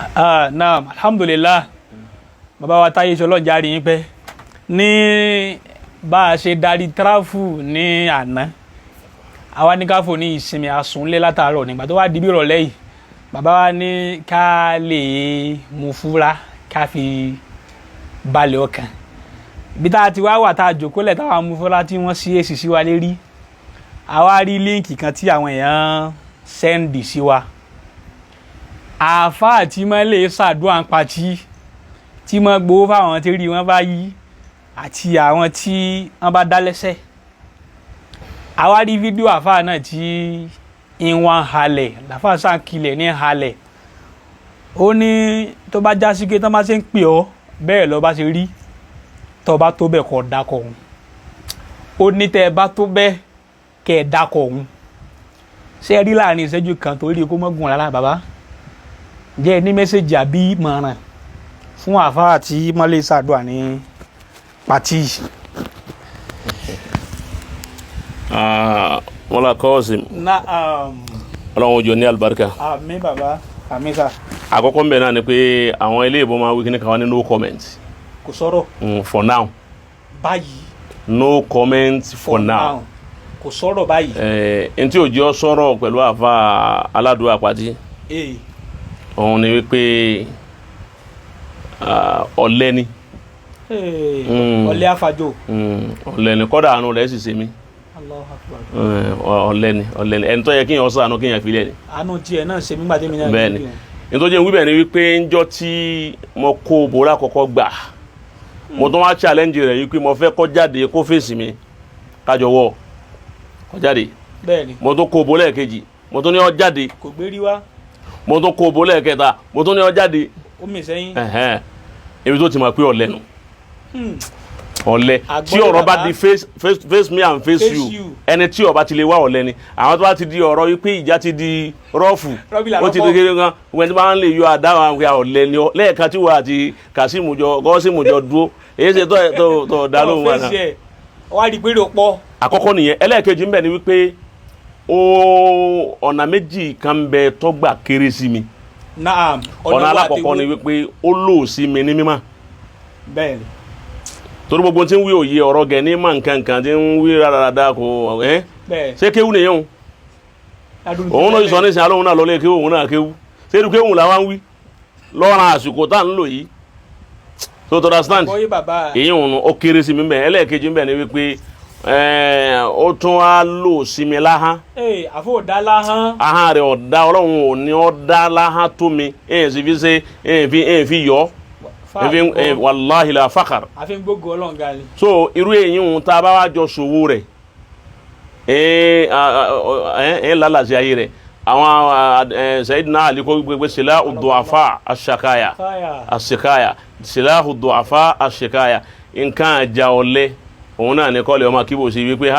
Naam, alhamdulillah. Bàbá wa táyé ṣọlọ́ járe yín pẹ́ ní bá a ṣe darí tráfù ní àná àwa ní káfò ní ìsinmi àsùnlé látàárọ̀ nígbà tó wá di bí ìrọ̀lẹ́ yìí bàbá wa ní ká lè mú fúra ká fi balẹ̀ ọkàn bí tá a ti wá wà tá a jòkó lẹ̀ táwa mú fúra tí wọ́n sí èsì sí wa lérí àwa rí líǹkì kan tí àwọn èèyàn sẹ́ndì sí wa àáfàá tí wọ́n lè ṣàdúrà ń patí tí wọ́n gbowó fáwọn tí rí wọn bá yí àti àwọn tí wọ́n bá dá lẹ́sẹ̀ àwa rí fídíò àáfàá náà tí ìwọ̀n halẹ̀ làáfàá sàkìlẹ̀ ní halẹ̀ ó ní tó bá já sí pé tó bá ṣe ń pè ọ́ bẹ́ẹ̀ lọ bá ṣe rí tó bá tó bẹ́ẹ̀ kọ́ dákọ̀ ọ̀hún ó ní tẹ́ ẹ bá tó bẹ́ẹ̀ kẹ́ ẹ dákọ̀ ọ̀hún ṣé ẹ rí láàrin ìṣẹ́jú kan tó rí kó mọ́gùn rárá bàbá jẹ́ ní mẹ́sẹ̀jì àbí ìmọ̀ràn fún àfáà tí mọ́lẹ́ ṣàdúrà ní pàtí. wọ́n la kọ́ sí. ọlọ́run ojú ní alibarika. àmín bàbá àmín sà. àkọ́kọ́ ń bẹ̀ náà ni pé àwọn ilé ìbọn máa wí kí ní káwọn ní no comment. kò sọ̀rọ̀. For now. báyìí. No comment for now. kò sọ̀rọ̀ báyìí. ntí òjò sọ̀rọ̀ pẹ̀lú àfa aládùúgbò àpàtì. òun ni wípé ọ̀lẹ ni. ọ̀lẹ àfàjò. ọ̀lẹ ni kọ́dà àánú rẹ̀ sì ṣe mí. ọ̀lẹ ni ẹni tó yẹ kéèyàn sọ àánú kéèyàn filẹ̀ ni. àánú tiẹ̀ náà ṣe mí gbàdé mi náà. bẹ́ẹ̀ ni nítorí wíbẹ̀ ni wípé ńjọ́ tí mo kó bòrá kọ́kọ́ gbà mo tún wá challenge rẹ̀ yìí pé mo fẹ́ kó jáde kó fèsì mi kájọ wọ̀ kó jáde. bẹ́ẹ̀ ni mo tún kó bòrá lẹ́ẹ̀kejì mo tún ní ó jáde. kò gbérí wá. mo tún kó bòrá lẹ́ẹ̀kẹta mo tún ní ó jáde. ó mì sẹ́yìn. ibi tó ti mọ̀ pé ọ̀lẹ nù ọ̀lẹ tí ọ̀rọ̀ bá di face me and face you ẹni tí ọba ti lè wá ọ̀lẹ ni àwọn tó bá ti di ọ̀rọ̀ yìí pé ìjà ti di rọ́ọ̀fù ó ti di kékeré kan wẹ́n tí wọ́n lè yọ àdáwà ọ̀lẹ ni lẹ́ẹ̀kan tí wọ́n àti Kasimu jọ dúró èyí ṣe tó dá lóhùn wa náà. wá rí i pé ó pọ̀. àkọ́kọ́ nìyẹn ẹlẹ́ẹ̀kejì ń bẹ ni wípé ọ̀nà méjì kan bẹ tọ́gbà kéré sí mi. Naam. ọ̀nà alákọ̀ọ́kọ́ ni wípé ó lò sí mi ní mímọ́. bẹ́ẹ̀ ni. torí gbogbo tí ń wí òye ọ̀rọ̀ gẹ̀ ní mọ̀ nǹkan tí ń wí rárára kò ṣé kéwù nìyẹn o òun náà sọ ní ìsìn alóhùn náà lọlé kéwù òun náà kéwù ṣé irú kéwù làwọn ń wí lọ́ràn àsìkò tá à ń lò yìí so to understand èyí òun ó kéré sí mi bẹ́ẹ̀ ẹlẹ́ẹ̀kejì bẹ́ẹ̀ ni wípé ó tún á lò sí mi láhán. àfọ ọ̀dá láhán. ahán rẹ̀ ọ̀dá ọlọ́run ò ní ọ̀dá láhán tó mi sì fi ṣe fi yọ wàláhi la fakar. a fi ń gbógun Ọlọ́run gali. so irú èyí ń tá a bá wá jọ ṣòwò rẹ̀ lálàsí ayé rẹ̀ àwọn Sayyidina Ali kó gbégbé silahu du'afa ash-shakaya silahu du'afa ash-shakaya nǹkan àjà ọ̀lẹ òun náà ní kọ́lẹ̀ ọmọ kíbò sí wípé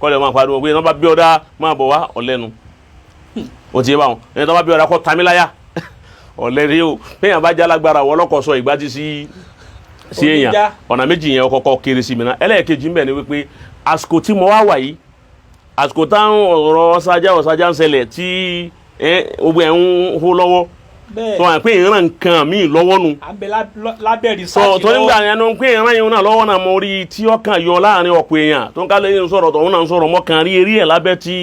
kọ́lẹ̀ ọmọ pariwo pé nọ́bà bí ọ̀dá máa bọ̀ wá ọ̀lẹ́nu ó ti yé báwọn ẹni tó bá bí ọ̀dá kọ́ tamíláyà ọ̀lẹ́rí o péyàn bá já lágbára wọ́n lọ́kọ̀ sọ ìgbà tí sí èèyàn ọ̀nà méjì yẹn kọ́kọ́ kéré sí mi náà ẹlẹ́ẹ̀kejì ń bẹ ni wípé àsìkò tí mo wá wà yìí àsìkò táwọn ọ̀rọ̀ ọ̀sájà ń ṣẹlẹ̀ tí gbogbo ẹ̀ ń hó lọ́wọ́ tó wà pé ìran nǹkan míì lọ́wọ́ nu tó nígbà yẹn ló ń pé ìran yìí náà lọ́wọ́ náà mo rí tí ọkàn yọ láàrin ọ̀pọ̀ èèyàn tó ń kálẹ̀ yìí sọ̀rọ̀ tọ̀hún náà ń sọ̀rọ̀ mọ́kàn rí eré ẹ̀ lábẹ́ tí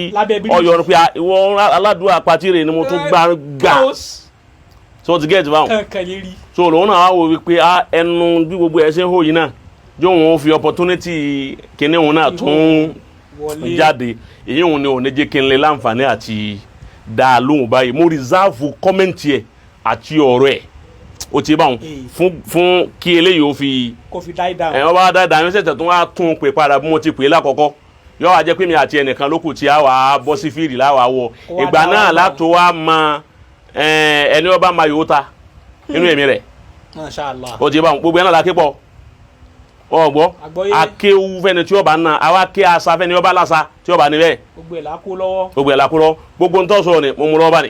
ọyọ pé ìwọ aládùúgbò àpàtìrè ni mo tún gbà so ti get báwọn so lòun náà wá wo wípé ẹnu bí gbogbo ẹ ṣe ń hó yìí náà jó wọn fi opportunity kíní òun náà tún jáde èyí òun ni òun ní jẹ́ kí n lè láǹfààní àti dá a lóhùn báyìí mo reserve kọ́mẹ́ǹtì ẹ̀ àti ọ̀rọ̀ ẹ̀ ó ti báwọn fún kí eléyìí ó fi wọ́n bá dá ìdáyọ̀ ṣẹ̀ṣẹ̀ tó wá tún pè padà bí mo ti pè é lákọ̀ọ́kọ́ yọ wá jẹ́ pé mi àti ẹnìkan lókù tí a wà á bọ́ sí fíìlì láwàá wọ ìgbà náà látò wá máa ẹni ọba máa yóò ta inú èmi rẹ̀ ó ti bá gbogbo ẹ̀nà làákè pọ̀ ọgbọ́ akéwú fẹ́ni tí ọba náà àwa ké asa fẹ́ni ọba lásà tí ọba níbẹ̀ gbogbo ẹ̀ làkó lọ́wọ́ gbogbo ntọ́ sọ ni mo mú lọ́ba ni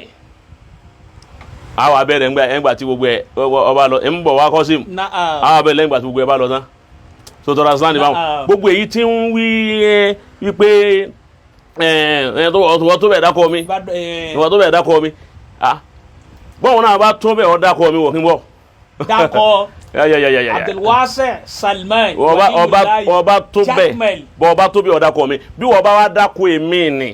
àwa abẹ́rẹ́ ẹ̀ngbà tí gbogbo ẹ̀ ọba lọ ẹ̀ ń bọ̀ wá kọ́ sí mu àwa abẹ́rẹ́ ẹ̀ngbà tí gbogbo ẹ̀ bá lọ tán sotora sàn ní báwọn gbogbo èyí tí ń wípé ìwọ tó bẹ̀ dákọ̀ mi bọ́n náà bá tó bẹ́ẹ̀ ọ̀dà kọ́ mi wọ̀ kí n bọ̀. dákọ̀ Ya. Abdulwasi Salman ọba tó bẹ́ẹ̀ bọ́ ọba tó bẹ́ẹ̀ ọ̀dà kọ́ mi bí wọ́n bá wá dákọ̀ èmi ni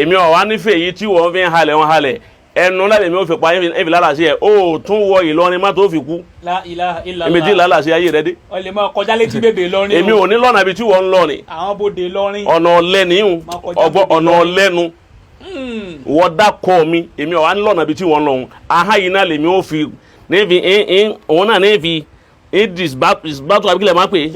èmi ọ̀wá nífẹ̀ẹ́ yìí tí wọ́n fi ń halẹ̀ wọn halẹ̀ ẹnu náà lèmi ò fi pa ẹ̀fì lálàsí ẹ̀ ó tún wọ Ìlọrin má tó fi kú. La ilaha illallah. èmi tí lálàsí ayé rẹ dé. ọ̀lẹ́ mọ kọjá létí bèbè lọ́rin. èmi ò ní lọ́nà ibi tí wọ́n ń lọ ni. àwọn bòde lọ́rin. ọ̀nà ọ̀lẹ́ni ọ̀nà ọ̀lẹ́nu wọ́n dákọ̀ mi èmi ọ̀wá ní lọ́nà ibi tí wọ́n ń lọ aha yìí náà lèmi ò fi níbi òun náà níbi ìdìsbátò àbíkílẹ̀ máa pè é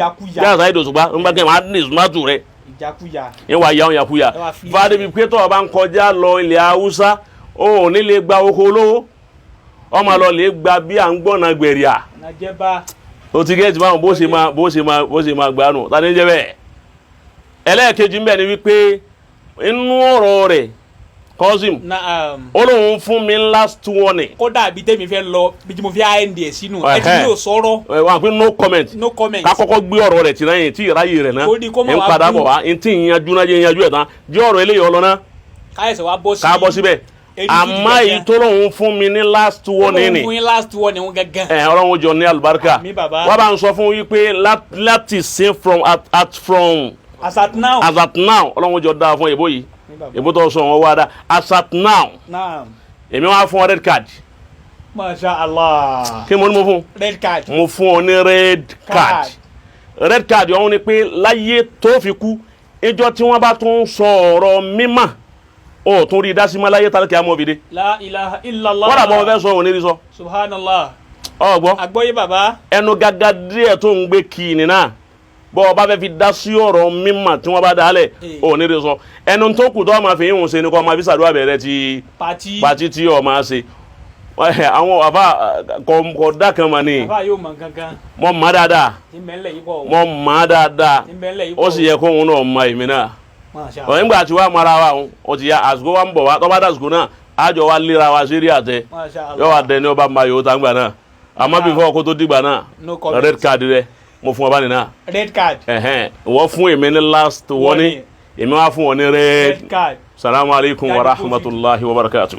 yàrá ìdòsùgbà ń bá kẹ́ máa ní ìsúmátò rẹ̀ ìjákúyà ìwà ya òun yàkúyà fàdébí pé tó o bá ń kọjá lọ ilẹ̀ Haúsá o ò ní lè gba oko olówó ọmọ lọ lè gba bí à ń gbọ́nà gbèrìà o ti gẹ́ẹ̀tì báwọn bó ṣe máa gbanú tani jẹ́ bẹ́ẹ̀. ẹlẹ́ẹ̀kejì ń bẹ̀ ni wípé inú ọ̀rọ̀ rẹ̀ Kọ́sìm Ọlọ́hun fún mi last warning. kódà bí tèmi fẹ́ lọ bí mo fi ind sínú ẹ ti ní o sọ̀rọ̀. wà á pín no comment. no comment. ká kọ́kọ́ gbé ọ̀rọ̀ rẹ̀ tì náà yẹn tí ìráyè rẹ̀ náà ń padà bọ̀ wá ń tí ìyanjú náà jẹ́ ìyanjú ẹ̀ tán jẹ́ ọ̀rọ̀ eléyìí ọlọ́nà. káyọ̀sẹ̀ wa bọ́ sí. ká bọ́ síbẹ̀ àmọ́ èyí tó lọ́hún fún mi ní last warning ni. Ọlọ́hun fún yín last warning wọn gángan. Ọlọ́hun jọ ní àlùbáríkà. wọ́n bá ń sọ fún wípé láti sin from as at now Ọlọ́hun jọ dáa fún èbó yìí èbó tó sọ wọn wá dá as at now èmi wá fún ọ red card. Masha Allah. kí mo ní mo fún. red card. mo fún ọ ní red card ọ̀hún ni pé láyé tó fi kú ìjọ tí wọ́n bá tún sọ ọ̀rọ̀ mímọ́ o tún rí dásí láyé tálíkì amóbìdé. La ilaha illallah. wọ́n dàbọ̀ fẹ́ sọ òun ní rí sọ. Subhanallah. ọgbọ́ àgbọ́yé bàbá. ẹnu gàgà díẹ̀ tó ń gbé kì í nínà bọ́ ọba fẹ́ fi dá sí ọ̀rọ̀ mímọ́ tí wọ́n bá dálẹ̀ òun ní rí sọ ẹnu tó kù tó máa fi yín ṣe ni kò máa fi ṣàdúrà bẹ̀rẹ̀ ti pàtí tí ọ máa ṣe àwọn àbá kò dá kan mà ní. àbá yóò mọ gangan. mọ mọ dáadáa. mọ mọ dáadáa ó sì yẹ kó òun náà mọ èmi náà. nígbà tí wàá mara wa o ti ya àsìkò wa ń bọ̀ wá tọ́ bá dá àsìkò náà àjọ wa léra wa sí rí àtẹ yọ wa dẹ ní ọba máa yòó tá ń gbà náà àmọ́ bí fọ́ kó tó dìgbà náà red card rẹ mo fún ọ bá nìyà. red card. wọ́n fún èmi ní last warning èmi wá fún ọ ní red card. salamu alaykum wa rahmatulahi wa barakatuh.